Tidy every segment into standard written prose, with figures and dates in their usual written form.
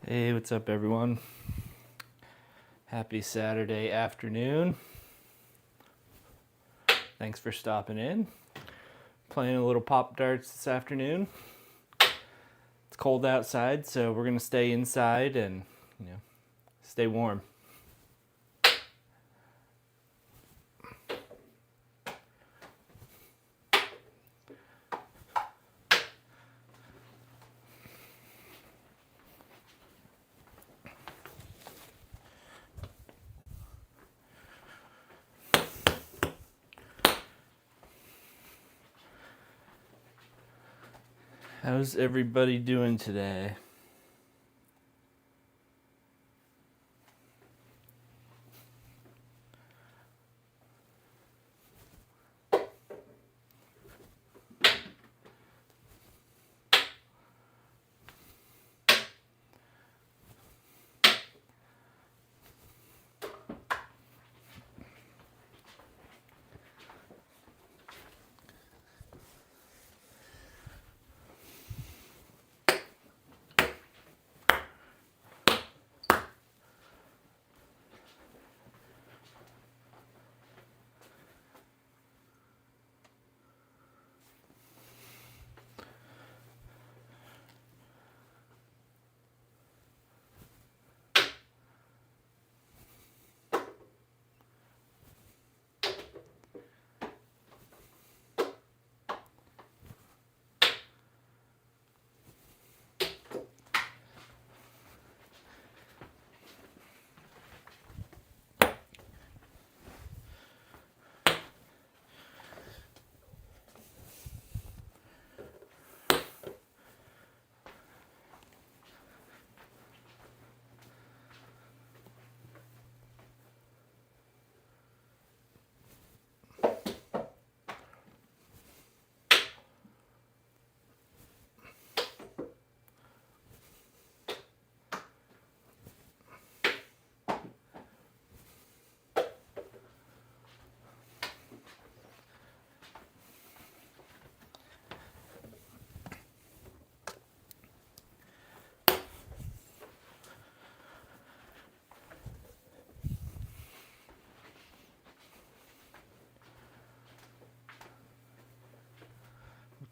Hey, what's up, everyone? Happy Saturday afternoon. Thanks for stopping in. Playing a little Popdarts this afternoon. It's cold outside, so we're gonna stay inside and, stay warm. How's everybody doing today?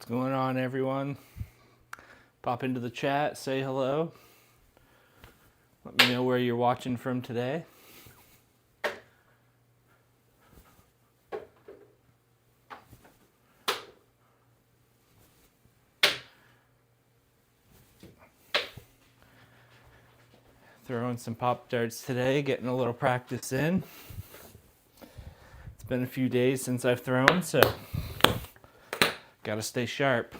What's going on, everyone? Pop into the chat, say hello. Let me know where you're watching from today. Throwing some Popdarts today, getting a little practice in. It's been a few days since I've thrown, so gotta stay sharp.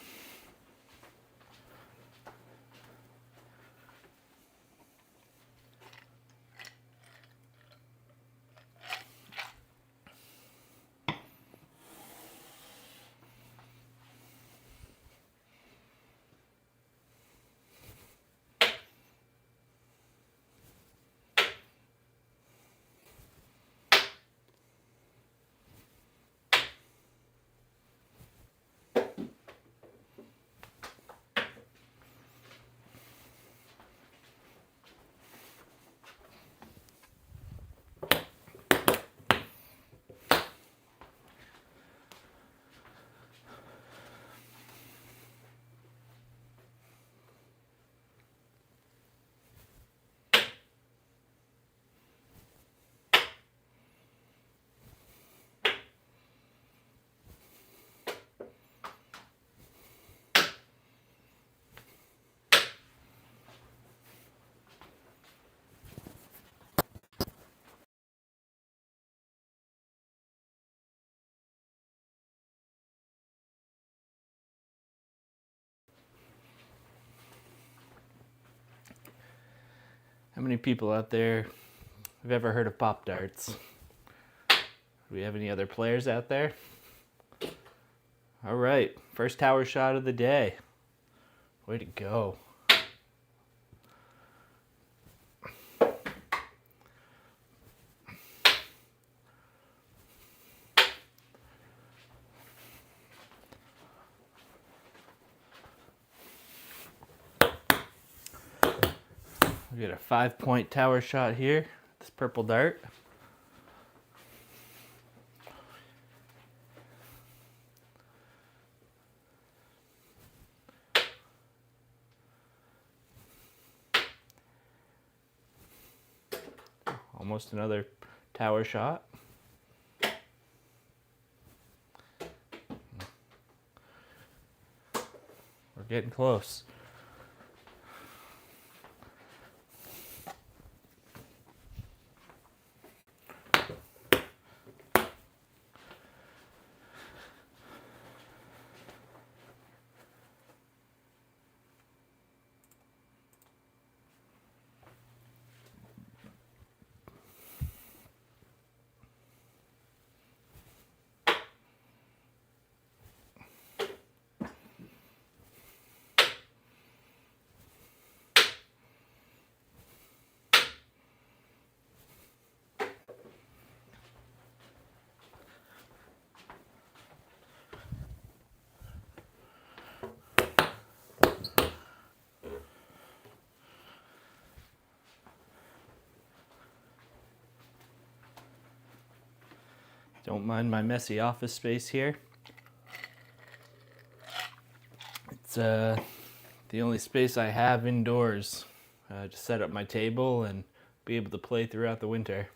How many people out there have ever heard of Popdarts? Do we have any other players out there? All right, first tower shot of the day. Way to go. We get a 5-point tower shot here. This purple dart. Almost another tower shot. We're getting close. Don't mind my messy office space here. It's the only space I have indoors to set up my table and be able to play throughout the winter.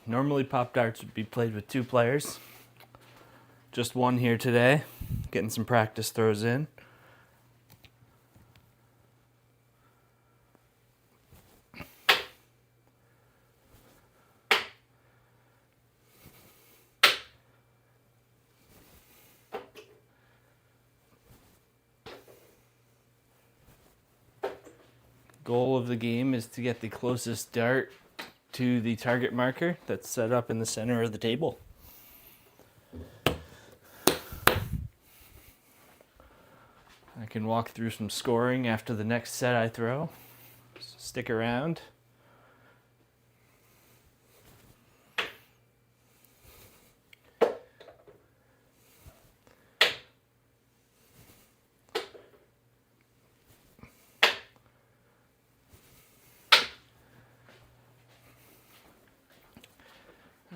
Normally Popdarts would be played with 2 players. Just one here today, getting some practice throws in. Goal of the game is to get the closest dart to the target marker that's set up in the center of the table. I can walk through some scoring after the next set I throw. So stick around.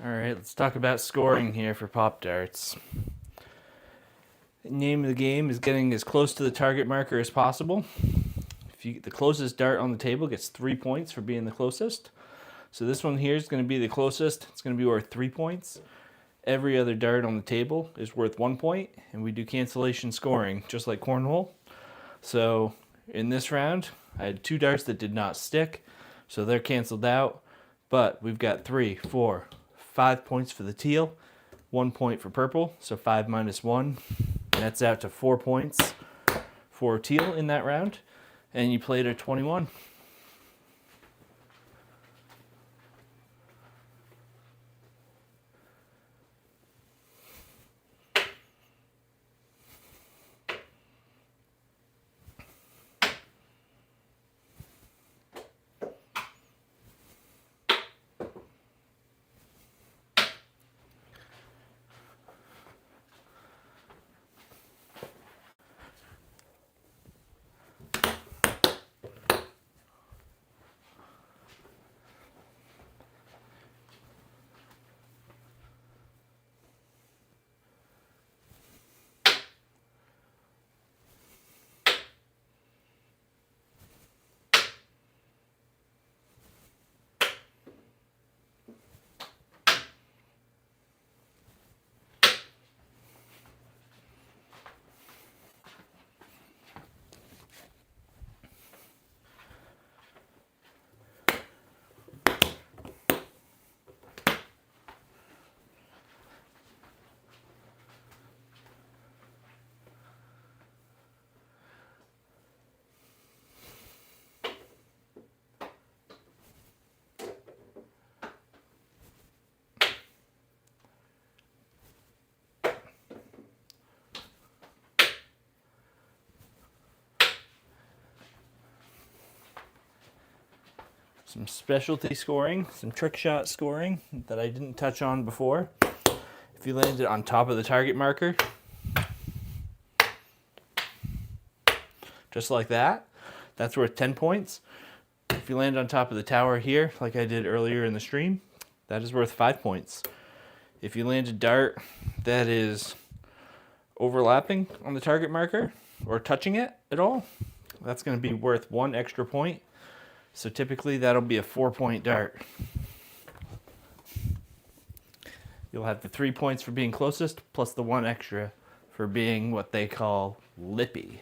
Alright, let's talk about scoring here for Popdarts. The name of the game is getting as close to the target marker as possible. The closest dart on the table gets 3 points for being the closest. So this one here is going to be the closest. It's going to be worth 3 points. Every other dart on the table is worth 1 point, and we do cancellation scoring, just like cornhole. So in this round, I had 2 darts that did not stick, so they're canceled out. But we've got 3, 4, 5 points for the teal, 1 point for purple, so 5 minus 1. That's out to 4 points for teal in that round, and you played a 21. some specialty scoring, some trick shot scoring that I didn't touch on before. If you land it on top of the target marker, just like that, that's worth 10 points. If you land on top of the tower here, like I did earlier in the stream, that is worth 5 points. If you land a dart that is overlapping on the target marker or touching it at all, that's going to be worth 1 extra point. So typically that'll be a 4-point dart. You'll have the 3 points for being closest plus the 1 extra for being what they call lippy.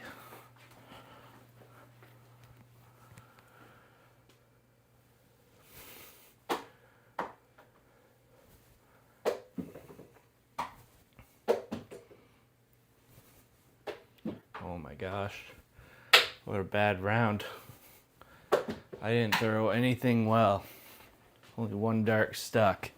Oh my gosh, what a bad round. I didn't throw anything well. Only 1 dart stuck.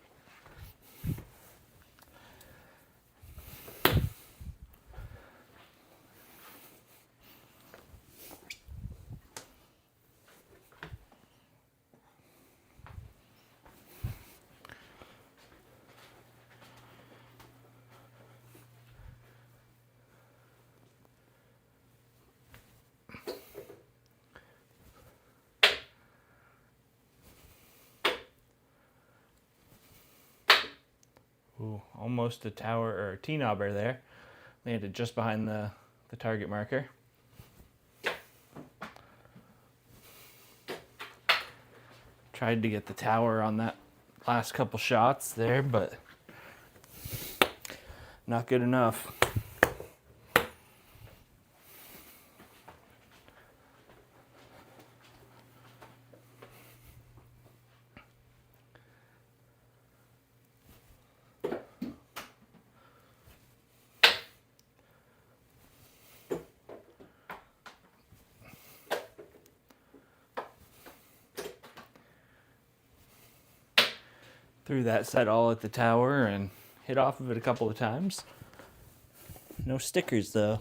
Ooh, almost a tower or a T-knobber there. Landed just behind the target marker. Tried to get the tower on that last couple shots there, but not good enough. Threw that set all at the tower and hit off of it a couple of times. No stickers though.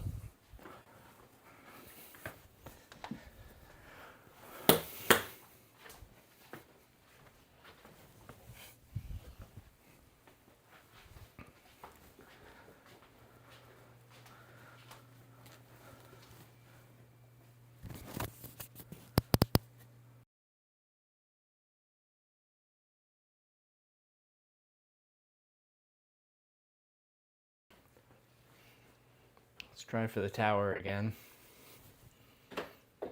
Let's try for the tower again. Okay,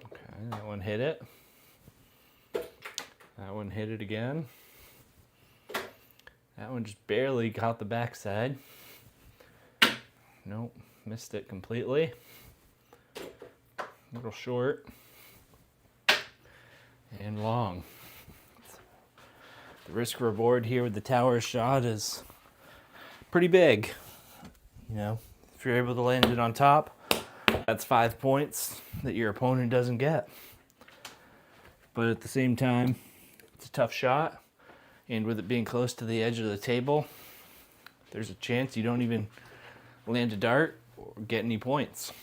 that one hit it. That one hit it again. That one just barely got the backside. Nope, missed it completely. A little short. And long. The risk reward here with the tower shot is pretty big. You know, if you're able to land it on top, that's 5 points that your opponent doesn't get. But at the same time, it's a tough shot. And with it being close to the edge of the table, there's a chance you don't even land a dart or get any points.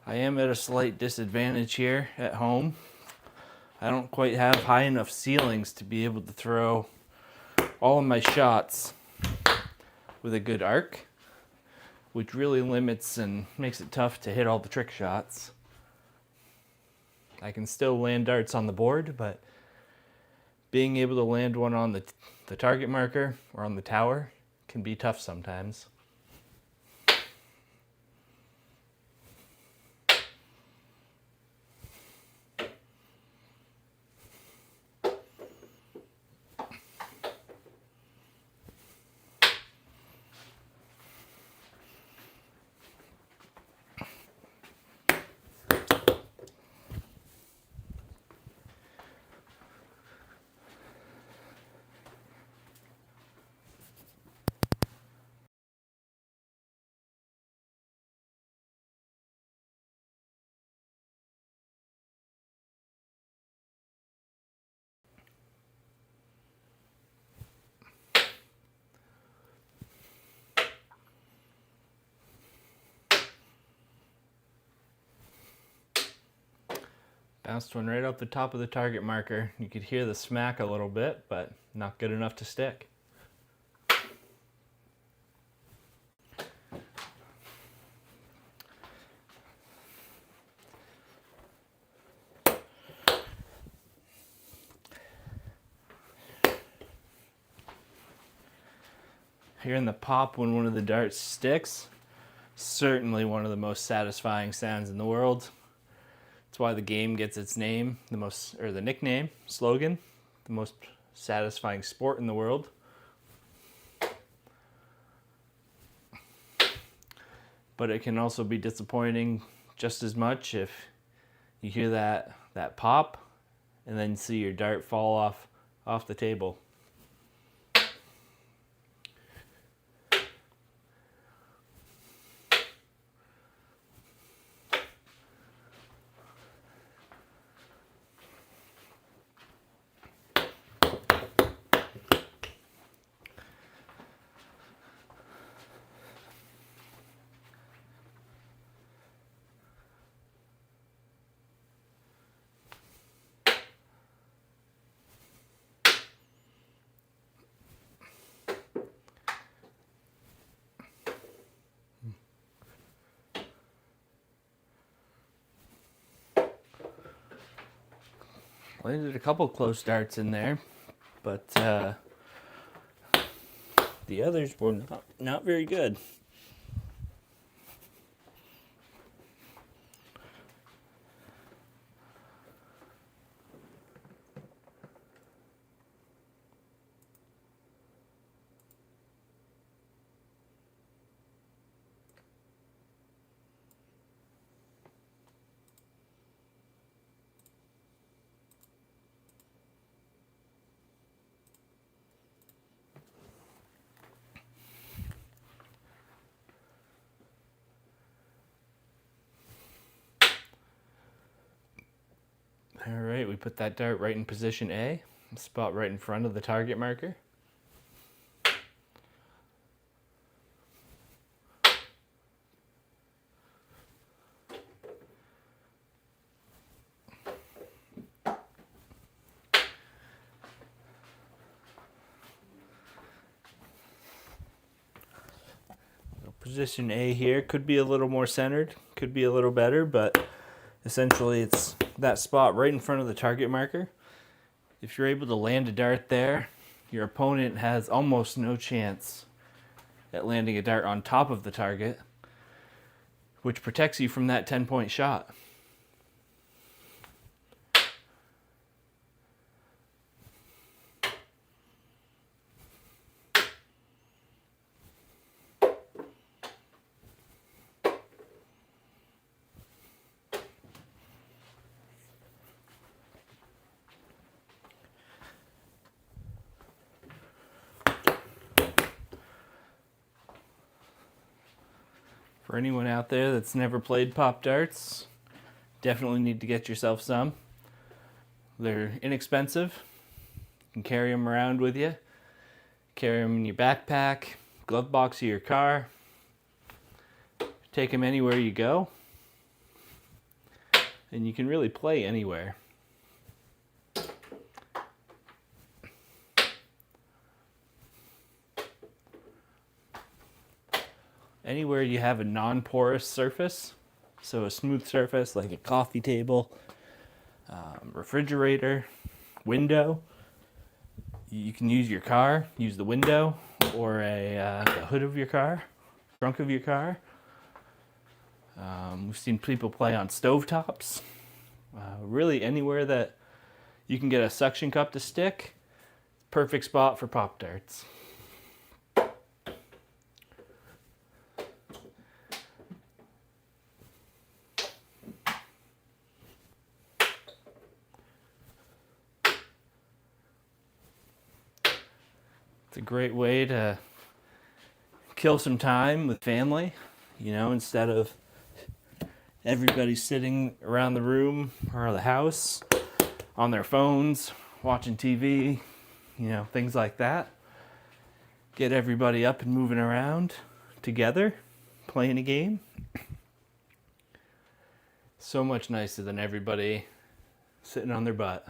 I am at a slight disadvantage here at home. I don't quite have high enough ceilings to be able to throw all of my shots with a good arc, which really limits and makes it tough to hit all the trick shots. I can still land darts on the board, but being able to land one on the target marker or on the tower can be tough sometimes. Bounced one right off the top of the target marker. You could hear the smack a little bit, but not good enough to stick. Hearing the pop when one of the darts sticks, certainly one of the most satisfying sounds in the world. That's why the game gets its name, the nickname, slogan, the most satisfying sport in the world. But it can also be disappointing just as much if you hear that pop and then see your dart fall off the table. Landed a couple close darts in there, but the others were not very good. All right, we put that dart right in position A, spot right in front of the target marker. Position A here could be a little more centered, could be a little better, but essentially it's that spot right in front of the target marker. If you're able to land a dart there, your opponent has almost no chance at landing a dart on top of the target, which protects you from that 10-point shot. For anyone out there that's never played Pop Darts, definitely need to get yourself some. They're inexpensive. You can carry them around with you. Carry them in your backpack, glove box of your car. Take them anywhere you go. And you can really play anywhere. Anywhere you have a non-porous surface, so a smooth surface like a coffee table, refrigerator, window. You can use your car, use the window, or the hood of your car, trunk of your car. We've seen people play on stovetops. Really anywhere that you can get a suction cup to stick, perfect spot for Pop Darts. It's a great way to kill some time with family, instead of everybody sitting around the room or the house on their phones, watching TV, things like that. Get everybody up and moving around together, playing a game. So much nicer than everybody sitting on their butt.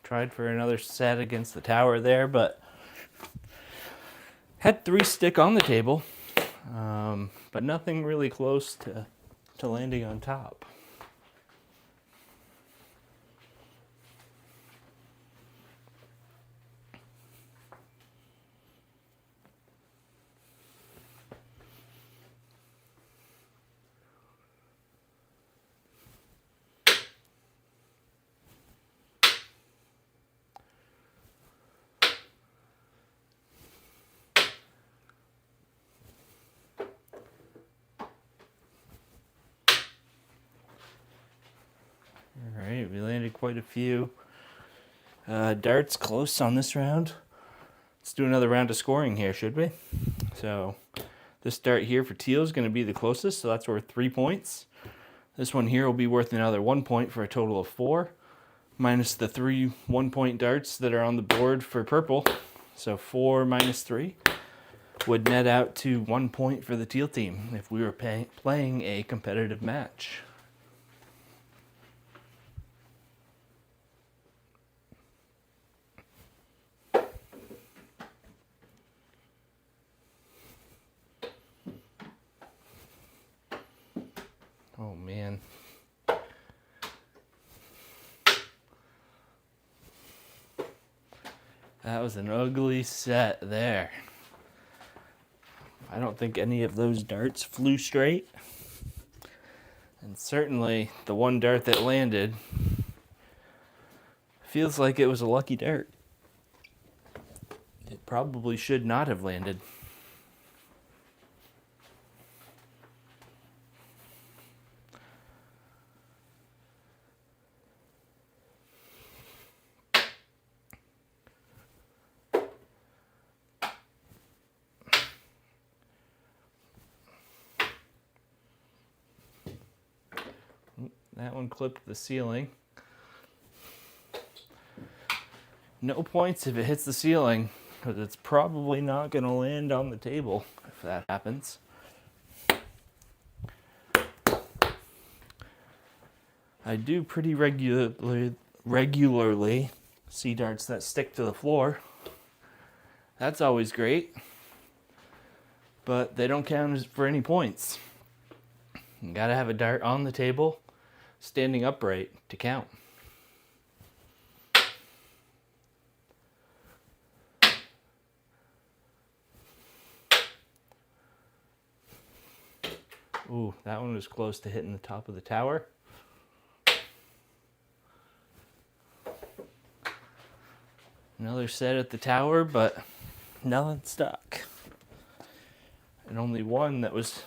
Tried for another set against the tower there, but had 3 stick on the table, but nothing really close to landing on top. All right, we landed quite a few darts close on this round. Let's do another round of scoring here, should we? So this dart here for teal is going to be the closest, so that's worth 3 points. This one here will be worth another 1 point for a total of 4, minus the 3 1-point darts that are on the board for purple. So 4 minus 3 would net out to 1 point for the teal team if we were playing a competitive match. Oh man. That was an ugly set there. I don't think any of those darts flew straight. And certainly the one dart that landed feels like it was a lucky dart. It probably should not have landed. That one clipped the ceiling. No points if it hits the ceiling, because it's probably not going to land on the table if that happens. I do pretty regularly see darts that stick to the floor. That's always great, but they don't count for any points. You gotta have a dart on the table, standing upright to count. Ooh, that one was close to hitting the top of the tower. Another set at the tower, but nothing stuck. And only one that was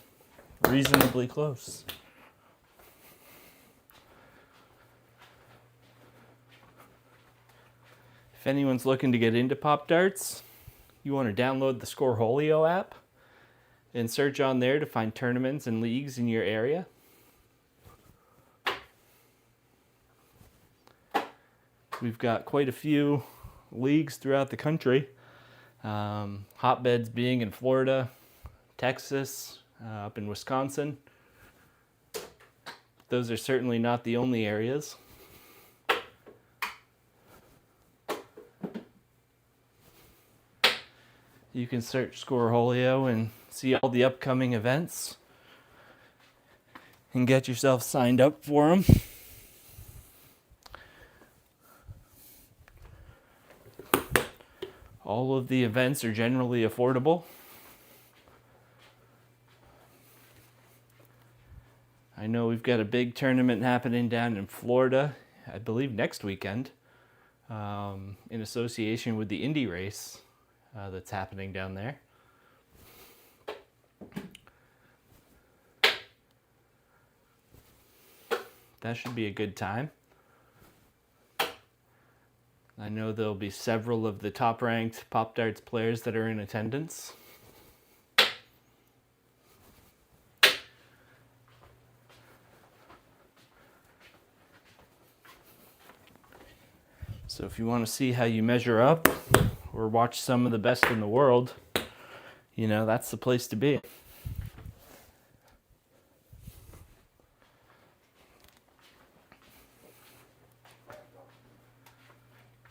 reasonably close. If anyone's looking to get into Popdarts, you want to download the Scoreholio app and search on there to find tournaments and leagues in your area. We've got quite a few leagues throughout the country. Hotbeds being in Florida, Texas, up in Wisconsin. Those are certainly not the only areas. You can search Scoreholio and see all the upcoming events and get yourself signed up for them. All of the events are generally affordable. I know we've got a big tournament happening down in Florida, I believe next weekend, in association with the Indy race that's happening down there. That should be a good time. I know there'll be several of the top-ranked Popdarts players that are in attendance. So if you want to see how you measure up or watch some of the best in the world, you know, that's the place to be.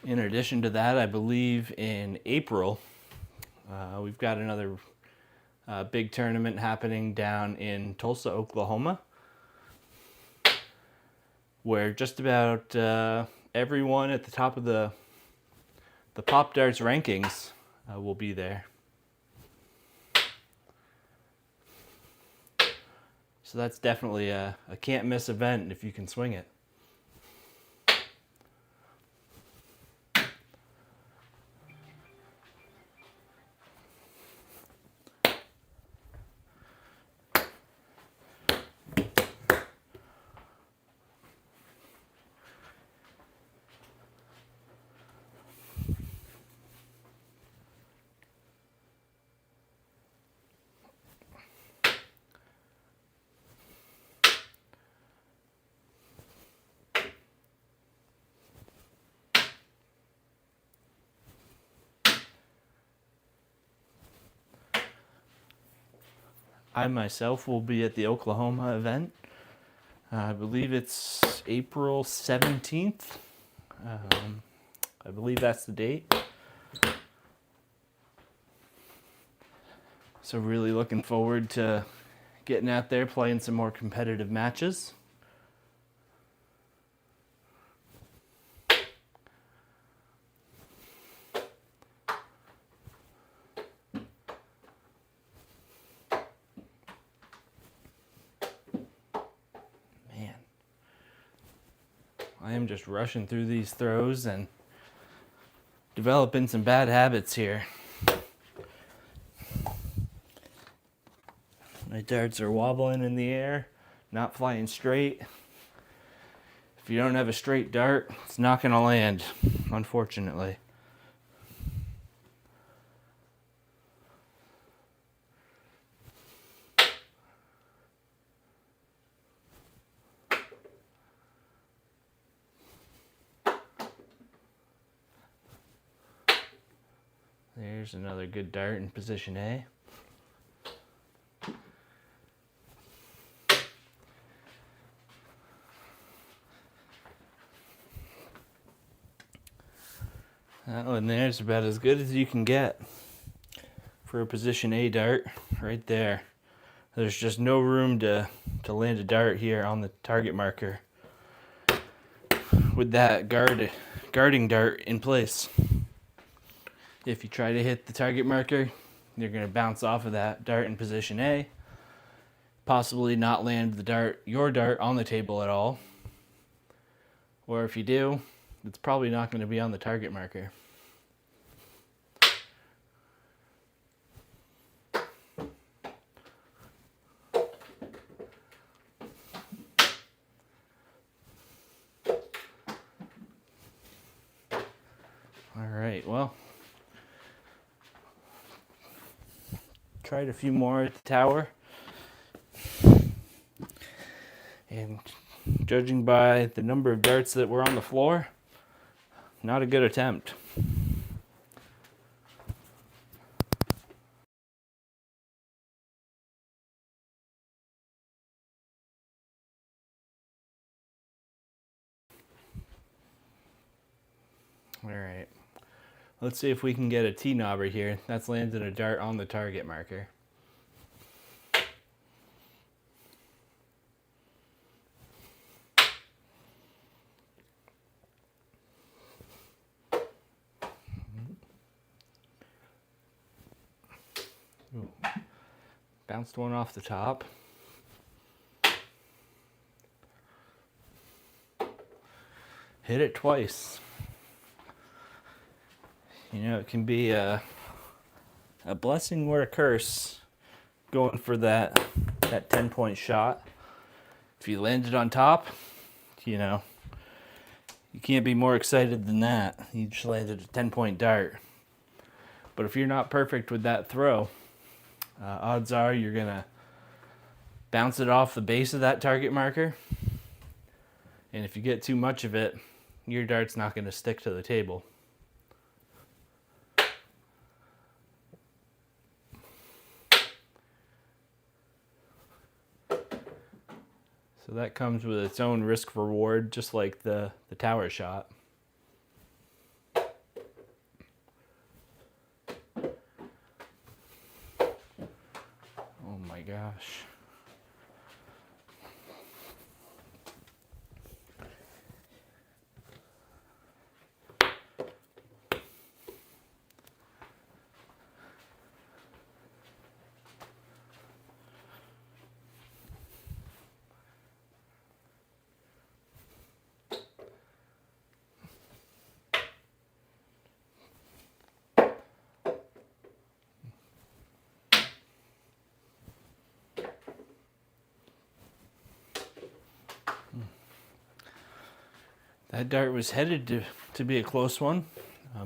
In addition to that, I believe in April, we've got another big tournament happening down in Tulsa, Oklahoma, where just about everyone at the top of the Popdarts rankings will be there. So that's definitely a can't miss event if you can swing it. I myself will be at the Oklahoma event. I believe it's April 17th. I believe that's the date. So really looking forward to getting out there, playing some more competitive matches. Man, I am just rushing through these throws and developing some bad habits here. My darts are wobbling in the air, not flying straight. If you don't have a straight dart, it's not going to land, unfortunately. There's another good dart in position A. That one there's about as good as you can get for a position A dart right there. There's just no room to land a dart here on the target marker with that guarding dart in place. If you try to hit the target marker, you're going to bounce off of that dart in position A, possibly not land your dart on the table at all. Or if you do, it's probably not going to be on the target marker. All right, well, tried a few more at the tower, and judging by the number of darts that were on the floor, not a good attempt. All right, let's see if we can get a T-knobber here. That's landed a dart on the target marker. Ooh. Bounced one off the top. Hit it twice. You know, it can be a blessing or a curse going for that 10-point shot. If you land it on top, you know, you can't be more excited than that. You just landed a 10-point dart. But if you're not perfect with that throw, odds are you're going to bounce it off the base of that target marker. And if you get too much of it, your dart's not going to stick to the table. So that comes with its own risk reward, just like the tower shot. Oh my gosh. That dart was headed to be a close one,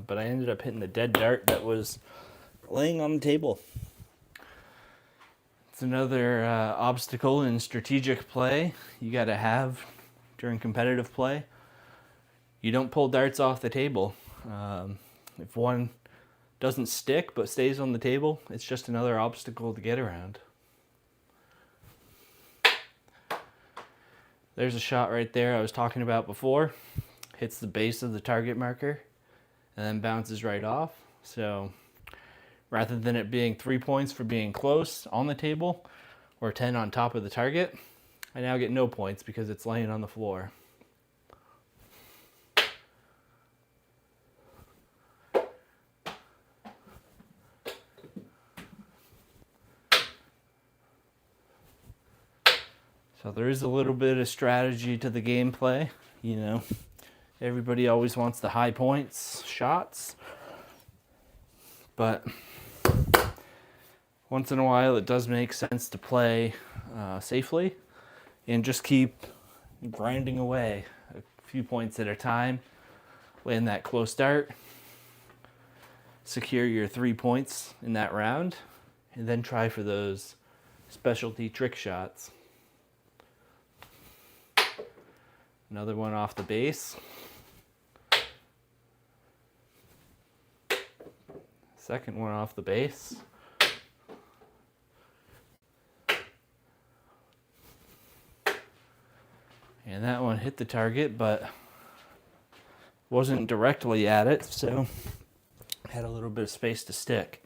but I ended up hitting the dead dart that was laying on the table. It's another obstacle in strategic play you got to have during competitive play. You don't pull darts off the table. If one doesn't stick but stays on the table, it's just another obstacle to get around. There's a shot right there I was talking about before. Hits the base of the target marker and then bounces right off. So rather than it being 3 points for being close on the table or 10 on top of the target, I now get no points because it's laying on the floor. So there is a little bit of strategy to the gameplay, you know. Everybody always wants the high points shots, but once in a while it does make sense to play safely and just keep grinding away a few points at a time, land that close dart, secure your 3 points in that round, and then try for those specialty trick shots. Another one off the base. Second one off the base. And that one hit the target, but wasn't directly at it, so had a little bit of space to stick.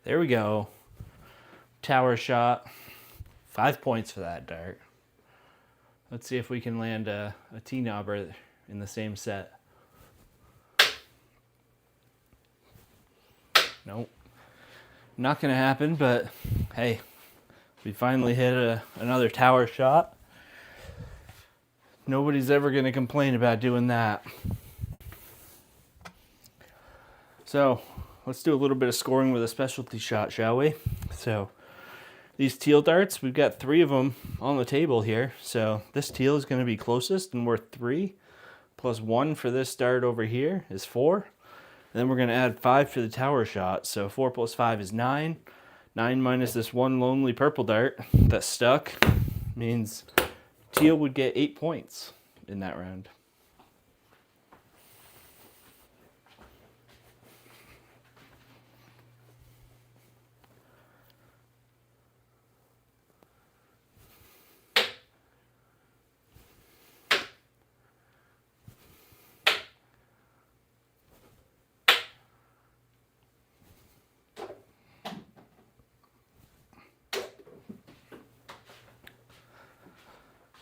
There we go. Tower shot. 5 points for that dart. Let's see if we can land a T-knobber in the same set. Nope. Not going to happen, but hey, we finally hit another tower shot. Nobody's ever going to complain about doing that. So let's do a little bit of scoring with a specialty shot, shall we? So these teal darts, we've got 3 of them on the table here. So this teal is going to be closest and worth 3, plus 1 for this dart over here is 4. And then we're going to add 5 for the tower shot. So 4 plus 5 is 9. 9 minus this one lonely purple dart that stuck means teal would get 8 points in that round.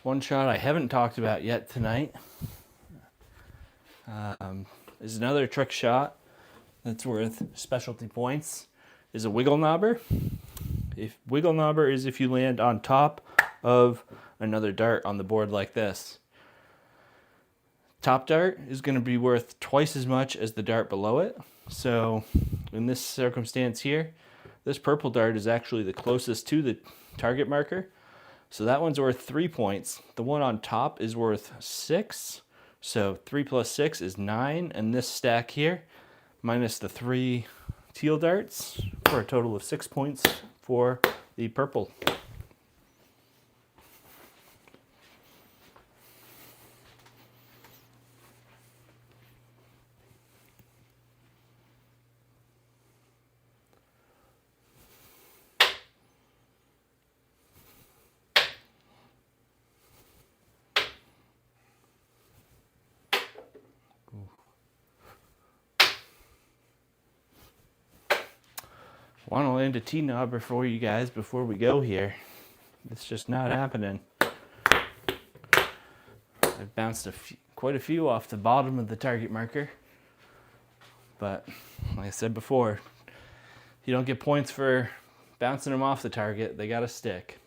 One shot I haven't talked about yet tonight is another trick shot that's worth specialty points, is a wiggle knobber. If wiggle knobber is if you land on top of another dart on the board like this. Top dart is going to be worth twice as much as the dart below it. So in this circumstance here, This purple dart is actually the closest to the target marker. So that one's worth 3 points. The one on top is worth 6. So 3 plus 6 is 9. And this stack here, minus the 3 teal darts, for a total of 6 points for the purple. Want to land a T-knobber for you guys before we go here. It's just not happening. I've bounced quite a few off the bottom of the target marker. But, like I said before, you don't get points for bouncing them off the target. They got to stick.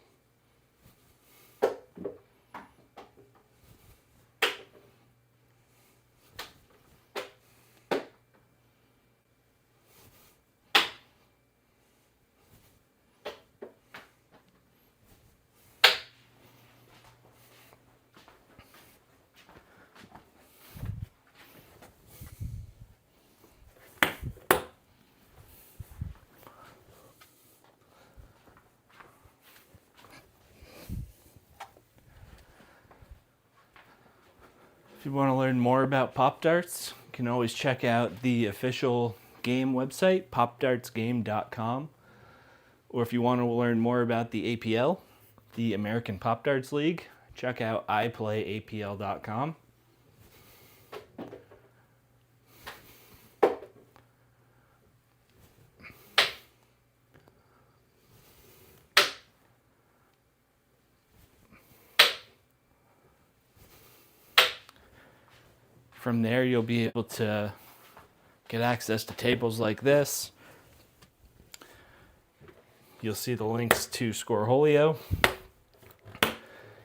If you want to learn more about Popdarts, you can always check out the official game website, popdartsgame.com. Or if you want to learn more about the APL, the American Pop Darts League, check out iplayapl.com. From there, you'll be able to get access to tables like this. You'll see the links to Scoreholio.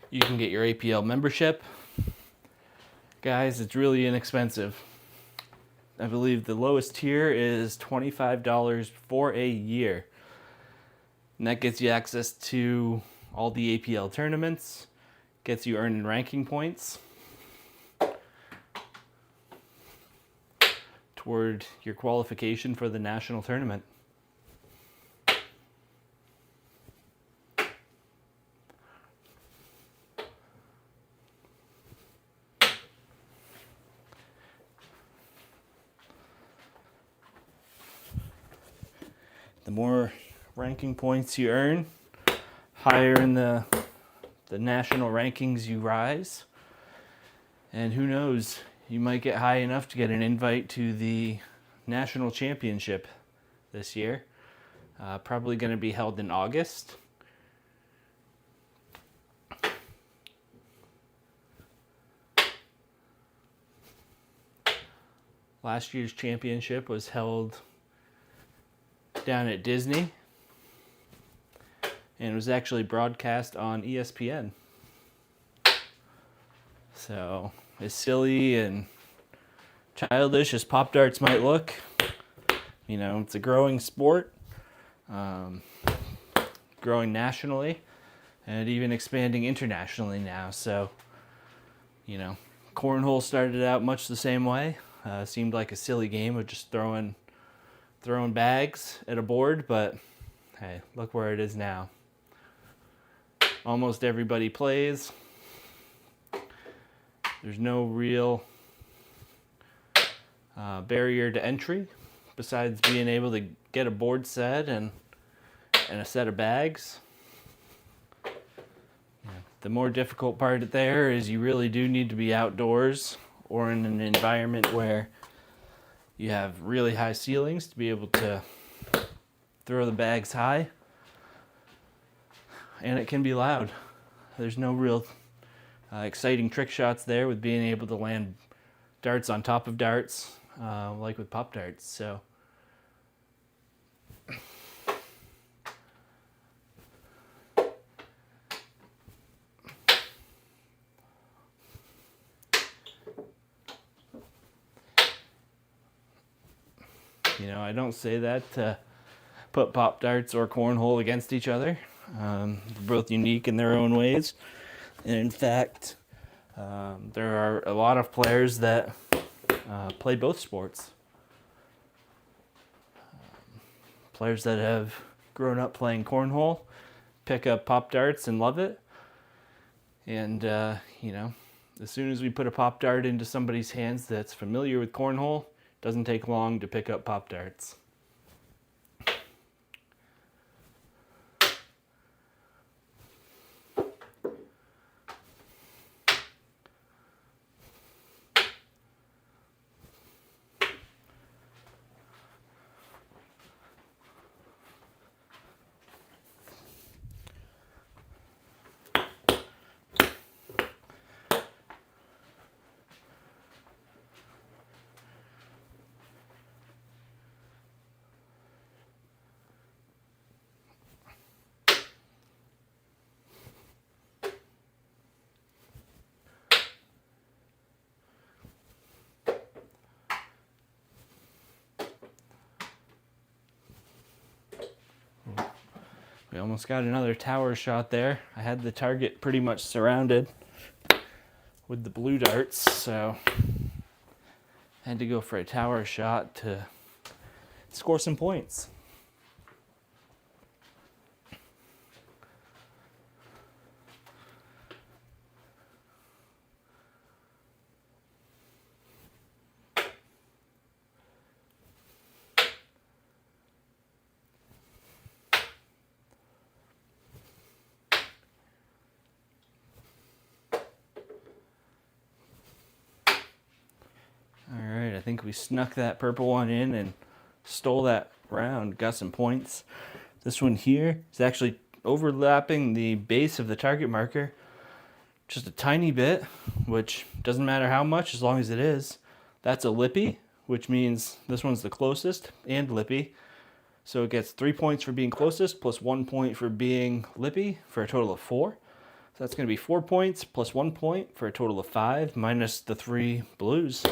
You can get your APL membership. Guys, it's really inexpensive. I believe the lowest tier is $25 for a year. And that gets you access to all the APL tournaments, gets you earning ranking points toward your qualification for the national tournament. The more ranking points you earn, higher in the national rankings you rise. And who knows, you might get high enough to get an invite to the national championship this year. Probably going to be held in August. Last year's championship was held down at Disney, and it was actually broadcast on ESPN. So, as silly and childish as Pop Darts might look, you know, it's a growing sport, growing nationally, and even expanding internationally now. So, you know, cornhole started out much the same way. Seemed like a silly game of just throwing bags at a board, but hey, look where it is now. Almost everybody plays. There's no real barrier to entry besides being able to get a board set and a set of bags. The more difficult part there is you really do need to be outdoors or in an environment where you have really high ceilings to be able to throw the bags high. And it can be loud. There's no real exciting trick shots there with being able to land darts on top of darts, like with Pop Darts. So, you know, I don't say that to put Pop-Darts or Cornhole against each other. They're both unique in their own ways. And in fact, there are a lot of players that play both sports. Players that have grown up playing Cornhole pick up Pop-Darts and love it. And, as soon as we put a Pop-Dart into somebody's hands that's familiar with Cornhole, it doesn't take long to pick up Pop-Darts. We almost got another tower shot there. I had the target pretty much surrounded with the blue darts, so I had to go for a tower shot to score some points. Alright, I think we snuck that purple one in and stole that round, got some points. This one here is actually overlapping the base of the target marker just a tiny bit, which doesn't matter how much as long as it is. That's a lippy, which means this one's the closest and lippy. So it gets 3 points for being closest plus 1 point for being lippy for a total of 4. So that's going to be 4 points plus 1 point for a total of 5 minus the 3 blues,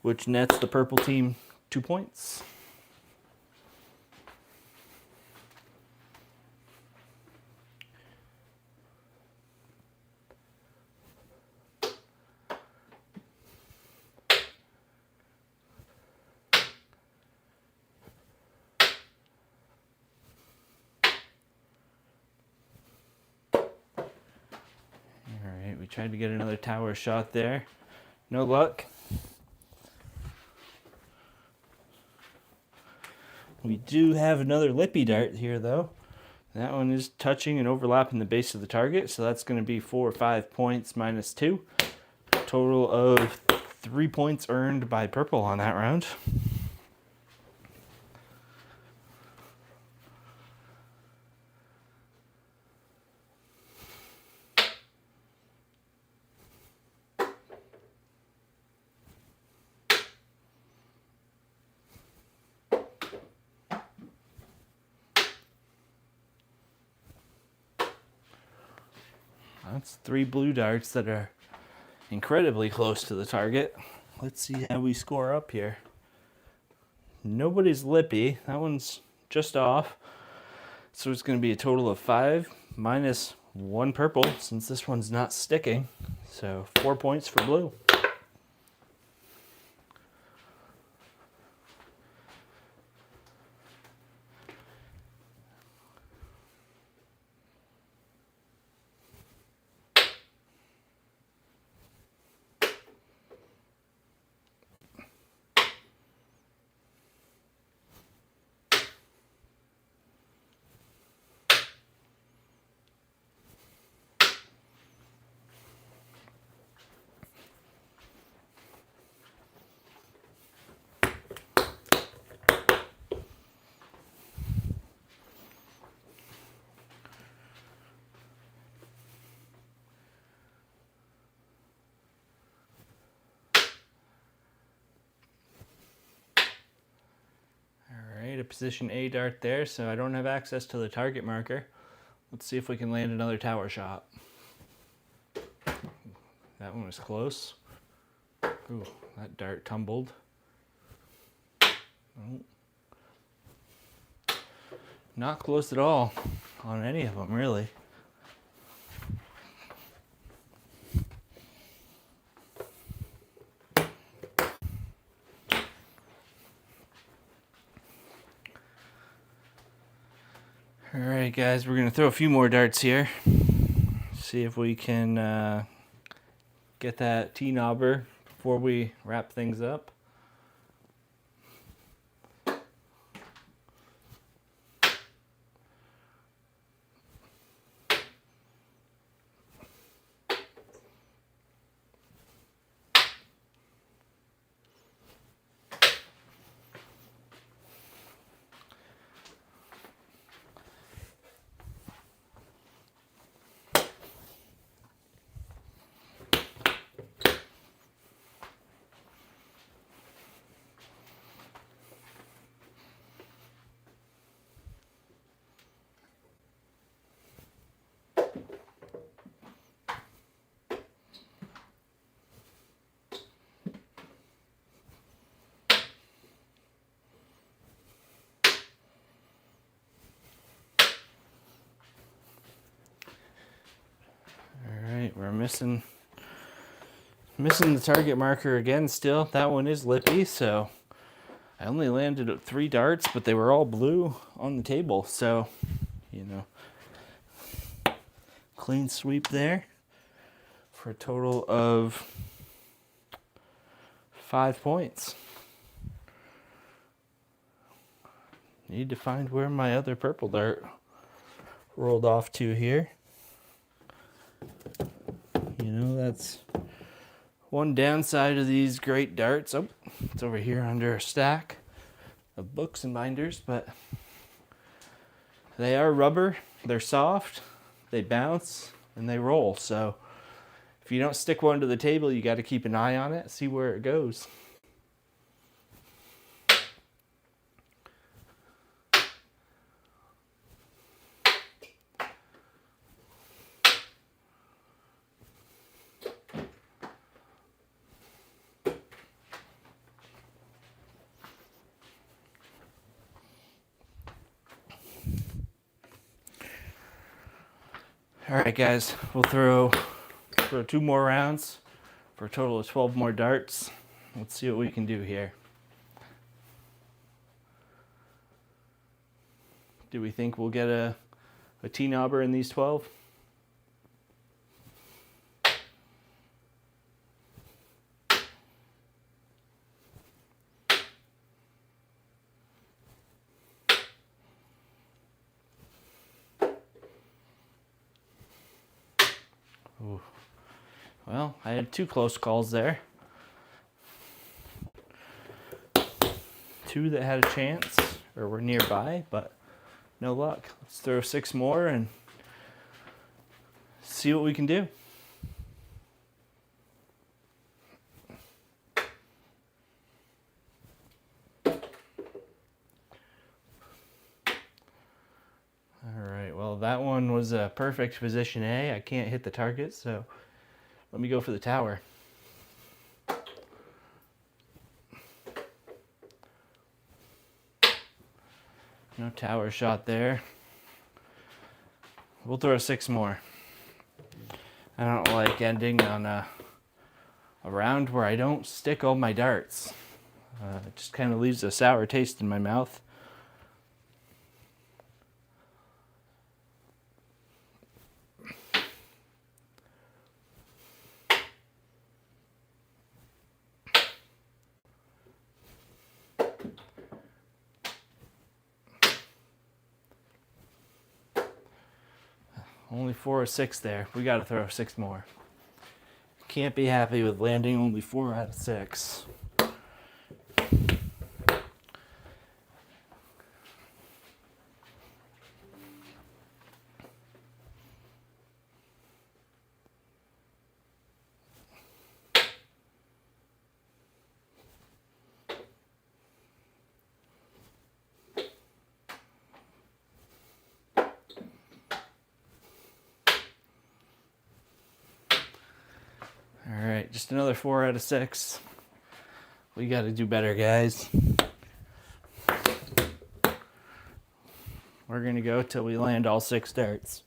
which nets the purple team 2 points. Alright, we tried to get another tower shot there. No luck. We do have another lippy dart here, though. That one is touching and overlapping the base of the target, so that's going to be 4 or 5 points minus 2. Total of 3 points earned by purple on that round. That's 3 blue darts that are incredibly close to the target. Let's see how we score up here. Nobody's lippy. That one's just off. So it's going to be a total of 5 minus 1 purple since this one's not sticking. So 4 points for blue. A position A dart there, so I don't have access to the target marker. Let's see if we can land another tower shot. That one was close. Ooh, that dart tumbled. Oh. Not close at all on any of them, really. All right, guys, we're gonna throw a few more darts here. See if we can get that T-knobber before we wrap things up. We're missing the target marker again still. That one is lippy, so I only landed 3 darts, but they were all blue on the table, so, you know, clean sweep there for a total of 5 points. Need to find where my other purple dart rolled off to here. You know, that's one downside of these great darts. Oh, it's over here under a stack of books and binders, but they are rubber, they're soft, they bounce, and they roll. So if you don't stick one to the table, you got to keep an eye on it, see where it goes. All right, guys, we'll throw 2 more rounds for a total of 12 more darts. Let's see what we can do here. Do we think we'll get a T-knobber in these 12? Ooh. Well, I had 2 close calls there. 2 that had a chance or were nearby, but no luck. Let's throw 6 more and see what we can do. Alright, well that one was a perfect position A. I can't hit the target, so let me go for the tower. No tower shot there. We'll throw 6 more. I don't like ending on a round where I don't stick all my darts. It just kind of leaves a sour taste in my mouth. Only 4 or 6 there. We got to throw 6 more. Can't be happy with landing only 4 out of 6. Alright, just another 4 out of 6. We got to do better, guys. We're going to go till we land all 6 darts.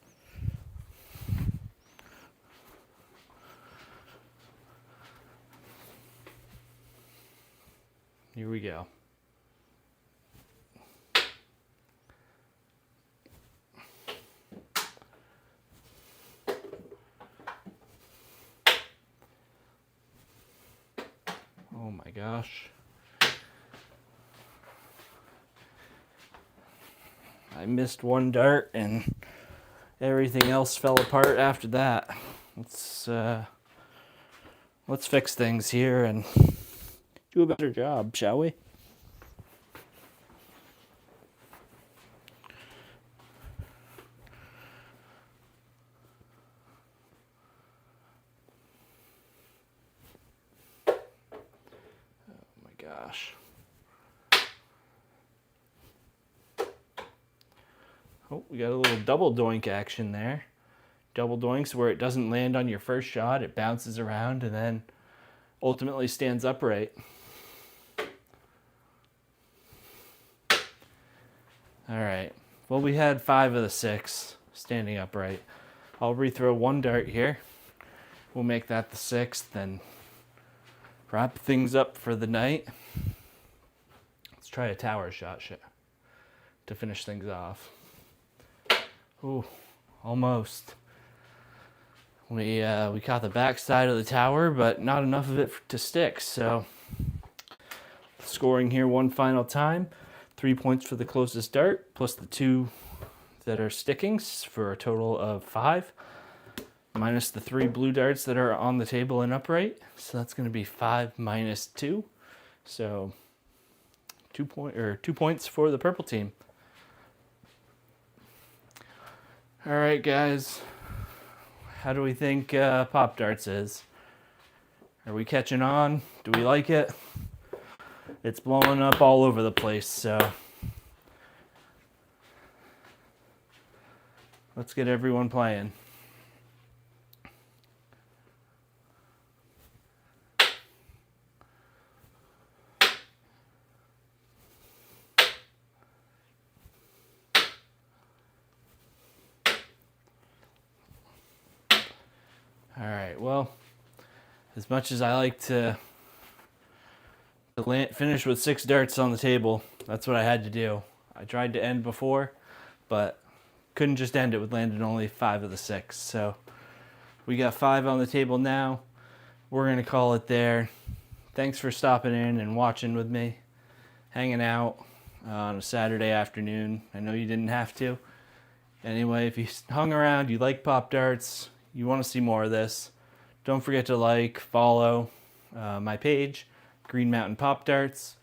Here we go. Oh my gosh. I missed one dart and everything else fell apart after that. Let's fix things here and do a better job, shall we? Oh my gosh. Oh, we got a little double doink action there. Double doinks where it doesn't land on your first shot, it bounces around and then ultimately stands upright. All right, well, we had 5 of the 6 standing upright. I'll rethrow 1 dart here. We'll make that the 6th and wrap things up for the night. Let's try a tower shot to finish things off. Ooh, almost. We caught the back side of the tower, but not enough of it to stick, so scoring here one final time. 3 points for the closest dart, plus the 2 that are sticking for a total of 5, minus the 3 blue darts that are on the table and upright. So that's going to be 5 minus 2. So 2 points for the purple team. All right, guys. How do we think Popdarts is? Are we catching on? Do we like it? It's blowing up all over the place, so let's get everyone playing. All right, well, as much as I like to finish with 6 darts on the table, that's what I had to do. I tried to end before, but couldn't just end it with landing only 5 of the 6. So we got 5 on the table now. We're going to call it there. Thanks for stopping in and watching with me, hanging out on a Saturday afternoon. I know you didn't have to. Anyway, if you hung around, you like Popdarts, you want to see more of this, don't forget to like, follow my page, Green Mountain Popdarts.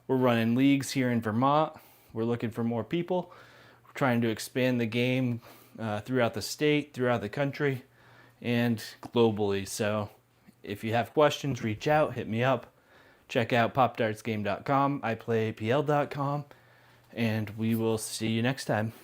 We're running leagues here in Vermont. We're looking for more people. We're trying to expand the game throughout the state, throughout the country, and globally. So if you have questions, reach out, hit me up. Check out popdartsgame.com, iplayapl.com, and we will see you next time.